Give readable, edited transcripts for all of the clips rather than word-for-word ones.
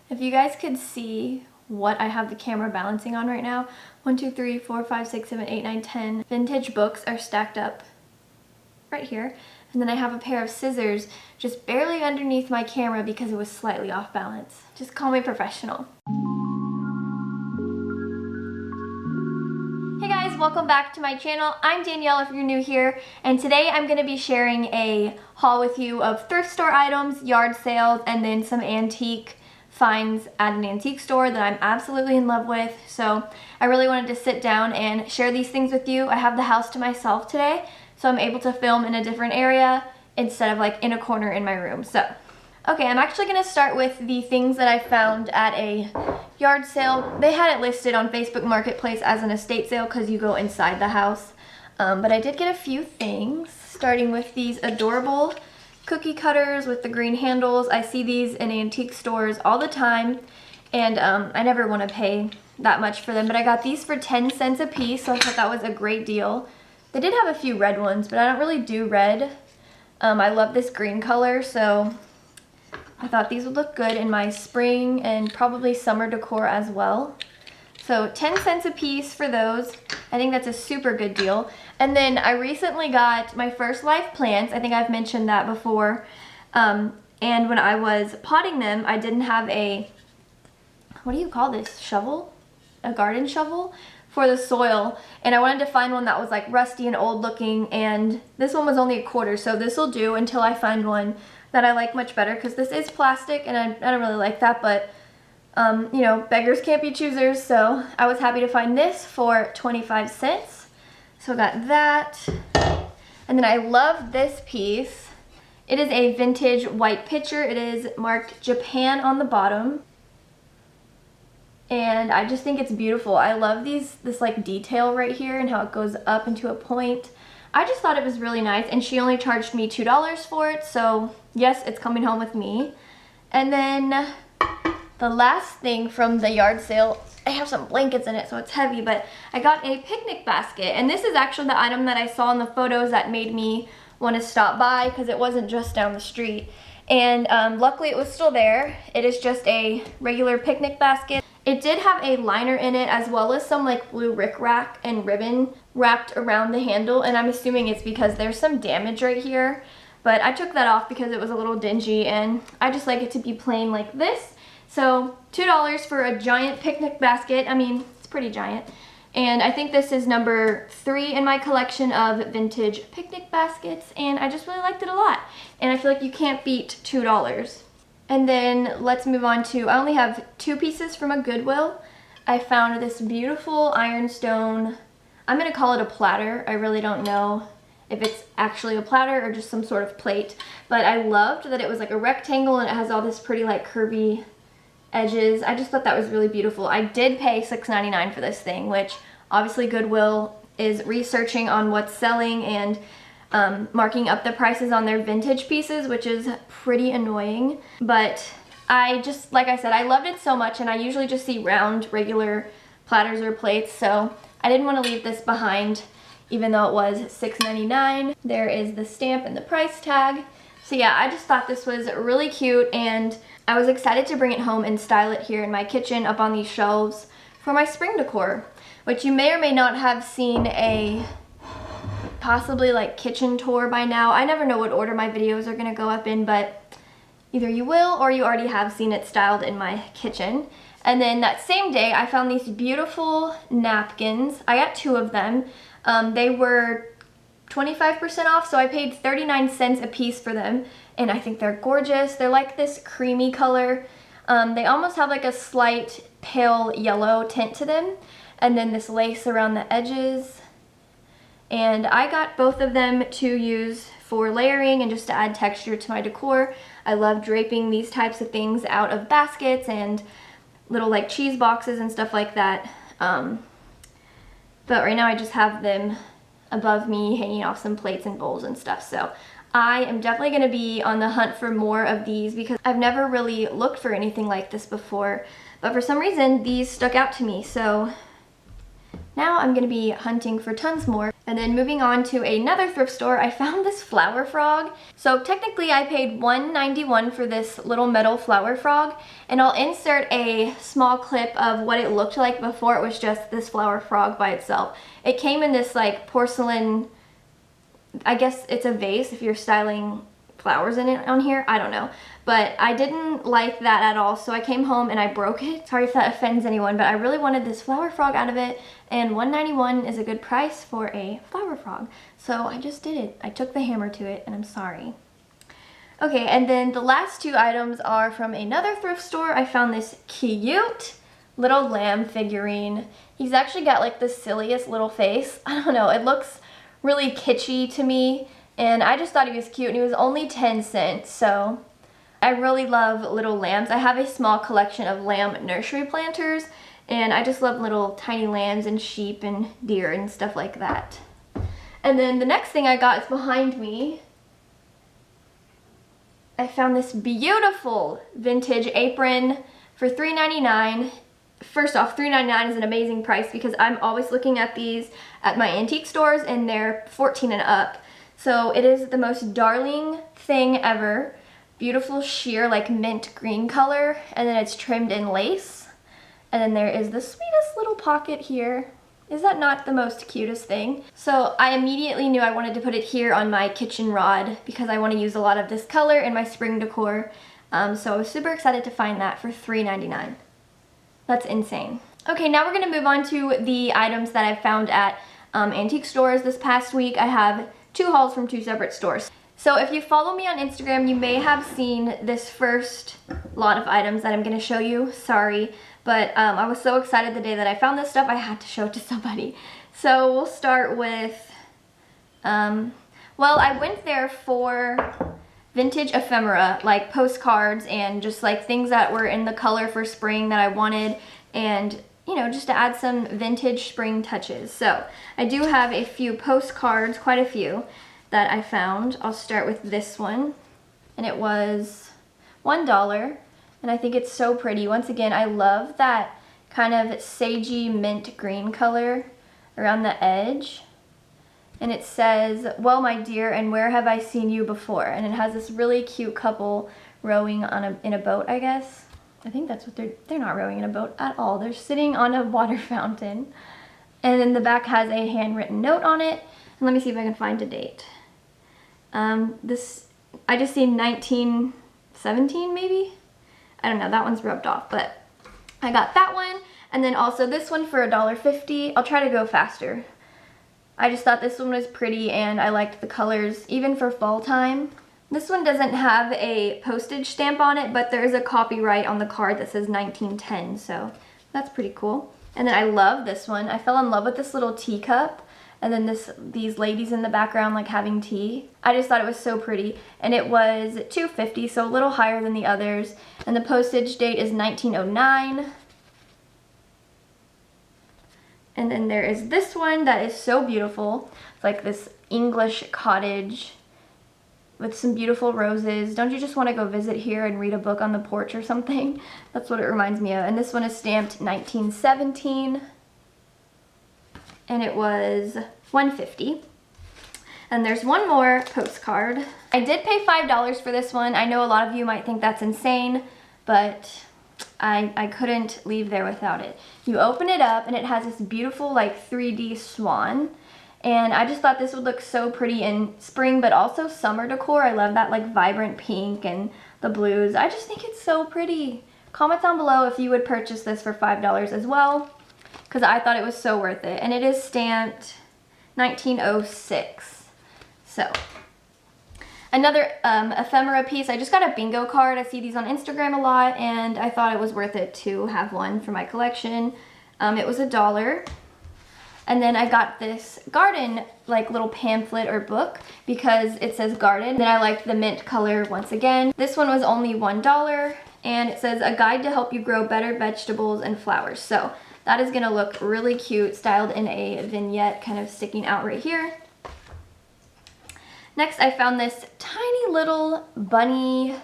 If you guys could see what I have the camera balancing on right now, 1, 2, 3, 4, 5, 6, 7, 8, 9, 10 vintage books are stacked up right here. And then I have a pair of scissors just barely underneath my camera because it was slightly off balance. Just call me professional. Hey guys, welcome back to my channel. I'm Danielle if you're new here, and today I'm going to be sharing a haul with you of thrift store items, yard sales, and then some antique finds at an antique store that I'm absolutely in love with. So I really wanted to sit down and share these things with you. I have the house to myself today, so I'm able to film in a different area instead of like in a corner in my room. So, okay, I'm actually gonna start with the things that I found at a yard sale. They had it listed on Facebook Marketplace as an estate sale because you go inside the house. But I did get a few things, starting with these adorable cookie cutters with the green handles. I see these in antique stores all the time, and I never want to pay that much for them, but I got these for 10 cents a piece, so I thought that was a great deal. They did have a few red ones, but I don't really do red. I love this green color, so I thought these would look good in my spring and probably summer decor as well. So 10 cents a piece for those. I think that's a super good deal. And then I recently got my first live plants. I think I've mentioned that before. And when I was potting them, I didn't have a, what do you call this, shovel? A garden shovel for the soil. And I wanted to find one that was like rusty and old looking, and this one was only a quarter, so this will do until I find one that I like much better, because this is plastic and I don't really like that, but you know, beggars can't be choosers, so I was happy to find this for 25 cents. So I got that. And then I love this piece. It is a vintage white pitcher. It is marked Japan on the bottom. And I just think it's beautiful. I love this like detail right here and how it goes up into a point. I just thought it was really nice, and she only charged me $2 for it, so yes, it's coming home with me. And then the last thing from the yard sale, I have some blankets in it, so it's heavy, but I got a picnic basket, and this is actually the item that I saw in the photos that made me want to stop by, because it wasn't just down the street. And luckily it was still there. It is just a regular picnic basket. It did have a liner in it, as well as some like blue rickrack and ribbon wrapped around the handle, and I'm assuming it's because there's some damage right here, but I took that off because it was a little dingy, and I just like it to be plain like this. So $2 for a giant picnic basket. I mean, it's pretty giant. And I think this is number 3 in my collection of vintage picnic baskets, and I just really liked it a lot. And I feel like you can't beat $2. And then let's move on to, I only have 2 pieces from a Goodwill. I found this beautiful ironstone, I'm gonna call it a platter. I really don't know if it's actually a platter or just some sort of plate, but I loved that it was like a rectangle and it has all this pretty like curvy edges. I just thought that was really beautiful. I did pay $6.99 for this thing, which obviously Goodwill is researching on what's selling and marking up the prices on their vintage pieces, which is pretty annoying. But I just, like I said, I loved it so much, and I usually just see round regular platters or plates, so I didn't want to leave this behind even though it was $6.99. There is the stamp and the price tag. So yeah, I just thought this was really cute, and I was excited to bring it home and style it here in my kitchen up on these shelves for my spring decor, which you may or may not have seen a possibly like kitchen tour by now. I never know what order my videos are gonna go up in, but either you will or you already have seen it styled in my kitchen. And then that same day, I found these beautiful napkins. I got 2 of them. They were 25% off, so I paid 39 cents a piece for them, and I think they're gorgeous. They're like this creamy color. They almost have like a slight pale yellow tint to them, and then this lace around the edges. And I got both of them to use for layering and just to add texture to my decor. I love draping these types of things out of baskets and little like cheese boxes and stuff like that. But right now I just have them above me hanging off some plates and bowls and stuff. So I am definitely going to be on the hunt for more of these, because I've never really looked for anything like this before, but for some reason these stuck out to me. So now I'm going to be hunting for tons more. And then moving on to another thrift store, I found this flower frog. So technically I paid $1.91 for this little metal flower frog, and I'll insert a small clip of what it looked like before it was just this flower frog by itself. It came in this like porcelain, I guess it's a vase if you're styling flowers in it on here, I don't know. But I didn't like that at all, so I came home and I broke it. Sorry if that offends anyone, but I really wanted this flower frog out of it, and $1.91 is a good price for a flower frog. So I just did it. I took the hammer to it, and I'm sorry. Okay, and then the last two items are from another thrift store. I found this cute little lamb figurine. He's actually got like the silliest little face. I don't know, it looks really kitschy to me, and I just thought he was cute, and he was only 10 cents, so I really love little lambs. I have a small collection of lamb nursery planters, and I just love little tiny lambs and sheep and deer and stuff like that. And then the next thing I got is behind me. I found this beautiful vintage apron for $3.99. First off, $3.99 is an amazing price because I'm always looking at these at my antique stores, and they're 14 and up. So it is the most darling thing ever. Beautiful sheer like mint green color, and then it's trimmed in lace. And then there is the sweetest little pocket here. Is that not the most cutest thing? So I immediately knew I wanted to put it here on my kitchen rod because I want to use a lot of this color in my spring decor. So I was super excited to find that for $3.99. That's insane. Okay, now we're gonna move on to the items that I found at antique stores this past week. I have 2 hauls from 2 separate stores. So if you follow me on Instagram, you may have seen this first lot of items that I'm gonna show you. Sorry, but I was so excited the day that I found this stuff, I had to show it to somebody. So we'll start with, well, I went there for vintage ephemera, like postcards and just like things that were in the color for spring that I wanted, and you know, just to add some vintage spring touches. So I do have a few postcards, quite a few, that I found. I'll start with this one, and it was $1, and I think it's so pretty. Once again, I love that kind of sagey mint green color around the edge. And it says, "Well, my dear, and where have I seen you before?" And it has this really cute couple rowing on in a boat, I guess. I think that's what they're not rowing in a boat at all. They're sitting on a water fountain. And then the back has a handwritten note on it. And let me see if I can find a date. I just see 1917 maybe? I don't know, that one's rubbed off, but I got that one. And then also this one for $1.50. I'll try to go faster. I just thought this one was pretty, and I liked the colors even for fall time. This one doesn't have a postage stamp on it, but there is a copyright on the card that says 1910, so that's pretty cool. And then I love this one. I fell in love with this little teacup, and then these ladies in the background like having tea. I just thought it was so pretty, and it was $2.50, so a little higher than the others, and the postage date is 1909. And then there is this one that is so beautiful. It's like this English cottage with some beautiful roses. Don't you just want to go visit here and read a book on the porch or something? That's what it reminds me of. And this one is stamped 1917. And it was $1.50. And there's one more postcard. I did pay $5 for this one. I know a lot of you might think that's insane, but I couldn't leave there without it. You open it up, and it has this beautiful like 3D swan. And I just thought this would look so pretty in spring, but also summer decor. I love that like vibrant pink and the blues. I just think it's so pretty. Comment down below if you would purchase this for $5 as well, because I thought it was so worth it. And it is stamped 1906. So another ephemera piece. I just got a bingo card. I see these on Instagram a lot, and I thought it was worth it to have one for my collection. It was $1. And then I got this garden like little pamphlet or book because it says garden. Then I liked the mint color once again. This one was only $1, and it says a guide to help you grow better vegetables and flowers. So that is gonna look really cute, styled in a vignette kind of sticking out right here. Next, I found this tiny little bunny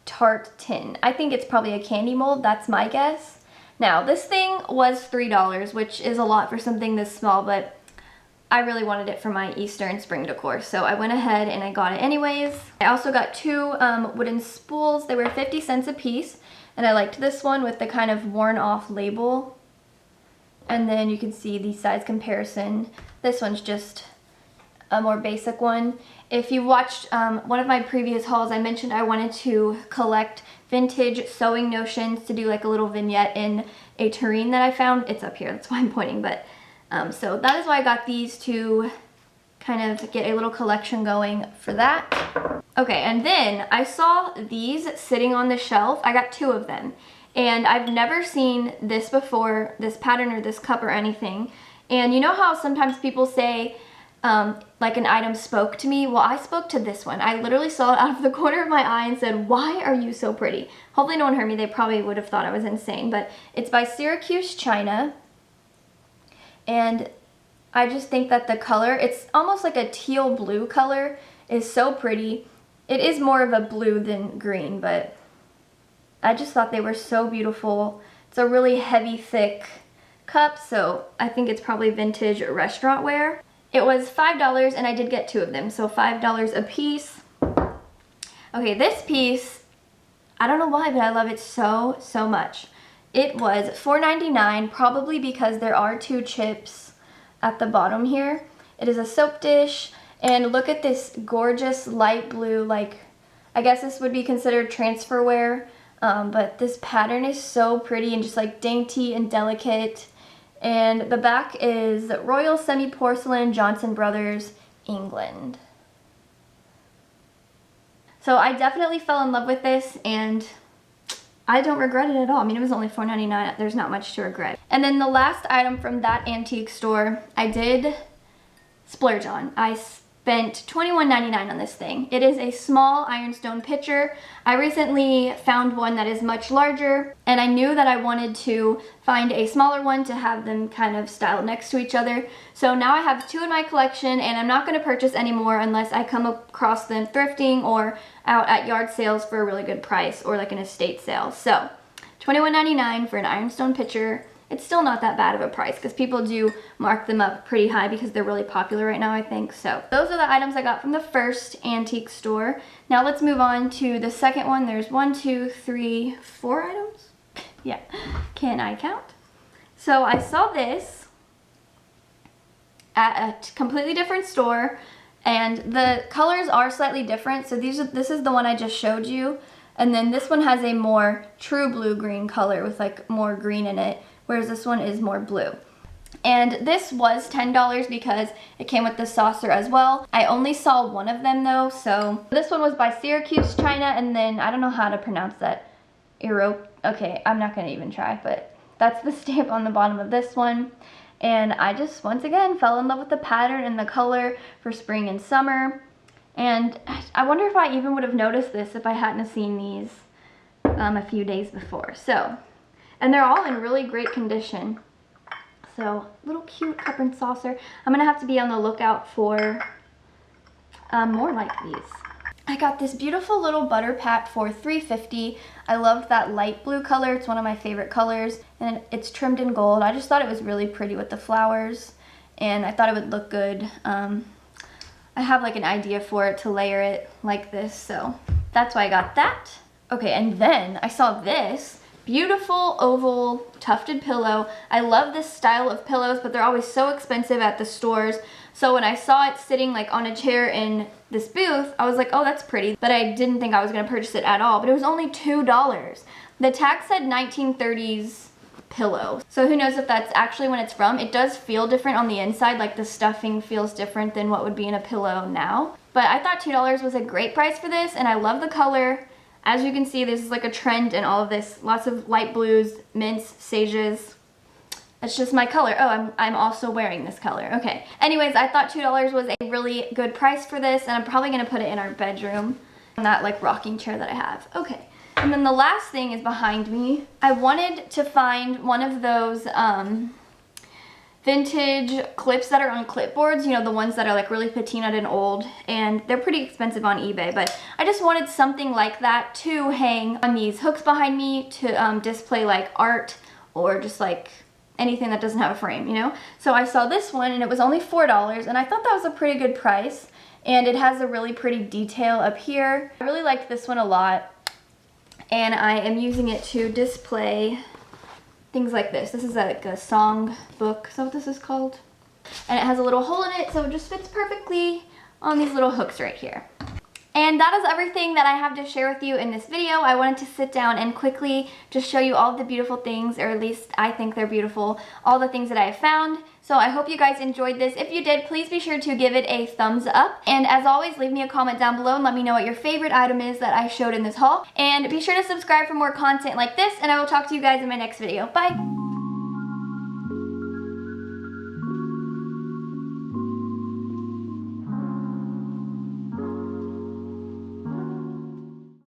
tart tin. I think it's probably a candy mold, that's my guess. Now, this thing was $3, which is a lot for something this small, but I really wanted it for my Easter and spring decor, so I went ahead and I got it anyways. I also got two wooden spools. They were 50 cents a piece, and I liked this one with the kind of worn off label. And then you can see the size comparison. This one's just a more basic one. If you watched one of my previous hauls, I mentioned I wanted to collect vintage sewing notions to do like a little vignette in a tureen that I found. It's up here, that's why I'm pointing, but so that is why I got these to kind of get a little collection going for that. Okay, and then I saw these sitting on the shelf. I got two of them, and I've never seen this before, this pattern or this cup or anything. And you know how sometimes people say, like an item spoke to me? Well, I spoke to this one. I literally saw it out of the corner of my eye and said, why are you so pretty? Hopefully no one heard me. They probably would have thought I was insane, but it's by Syracuse China. And I just think that the color, it's almost like a teal blue color, is so pretty. It is more of a blue than green, but I just thought they were so beautiful. It's a really heavy, thick cup, so I think it's probably vintage restaurant wear. It was $5 and I did get two of them, so $5 a piece. Okay, this piece, I don't know why, but I love it so, so much. It was $4.99, probably because there are two chips at the bottom here. It is a soap dish, and look at this gorgeous light blue, like, I guess this would be considered transfer wear, but this pattern is so pretty and just like dainty and delicate. And the back is Royal Semi-Porcelain, Johnson Brothers, England. So I definitely fell in love with this, and I don't regret it at all. I mean, it was only $4.99. There's not much to regret. And then the last item from that antique store, I did splurge on. I spent $21.99 on this thing. It is a small ironstone pitcher. I recently found one that is much larger, and I knew that I wanted to find a smaller one to have them kind of styled next to each other. So now I have two in my collection, and I'm not going to purchase any more unless I come across them thrifting or out at yard sales for a really good price, or like an estate sale. So $21.99 for an ironstone pitcher. It's still not that bad of a price because people do mark them up pretty high because they're really popular right now, I think. So those are the items I got from the first antique store. Now let's move on to the second one. There's 4 items. Yeah, can I count? So I saw this at a completely different store, and the colors are slightly different. So this is the one I just showed you, and then this one has a more true blue-green color with like more green in it, whereas this one is more blue. And this was $10 because it came with the saucer as well. I only saw one of them though, so this one was by Syracuse China, and then I don't know how to pronounce that. Okay, I'm not gonna even try, but that's the stamp on the bottom of this one. And I just, once again, fell in love with the pattern and the color for spring and summer. And I wonder if I even would have noticed this if I hadn't seen these a few days before. So, and they're all in really great condition. So, little cute cup and saucer. I'm gonna have to be on the lookout for more like these. I got this beautiful little butter pat for $3.50. I loved that light blue color. It's one of my favorite colors, and it's trimmed in gold. I just thought it was really pretty with the flowers, and I thought it would look good. I have like an idea for it to layer it like this, so that's why I got that. Okay, and then I saw this beautiful oval tufted pillow. I love this style of pillows, but they're always so expensive at the stores. So when I saw it sitting like on a chair in this booth, I was like, oh, that's pretty. But I didn't think I was gonna purchase it at all, but it was only $2. The tag said 1930s pillow. So who knows if that's actually when it's from. It does feel different on the inside, like the stuffing feels different than what would be in a pillow now. But I thought $2 was a great price for this, and I love the color. As you can see, this is like a trend in all of this. Lots of light blues, mints, sages. It's just my color. Oh, I'm also wearing this color. Okay. Anyways, I thought $2 was a really good price for this, and I'm probably gonna put it in our bedroom on that like rocking chair that I have. Okay. And then the last thing is behind me. I wanted to find one of those vintage clips that are on clipboards, you know, the ones that are like really patinaed and old, and they're pretty expensive on eBay, but I just wanted something like that to hang on these hooks behind me to display like art or just like anything that doesn't have a frame, you know? So I saw this one and it was only $4 and I thought that was a pretty good price. And it has a really pretty detail up here. I really liked this one a lot. And I am using it to display things like this. This is like a song book. Is that what this is called? And it has a little hole in it, so it just fits perfectly on these little hooks right here. And that is everything that I have to share with you in this video. I wanted to sit down and quickly just show you all the beautiful things, or at least I think they're beautiful, all the things that I have found. So I hope you guys enjoyed this. If you did, please be sure to give it a thumbs up. And as always, leave me a comment down below and let me know what your favorite item is that I showed in this haul. And be sure to subscribe for more content like this, and I will talk to you guys in my next video. Bye!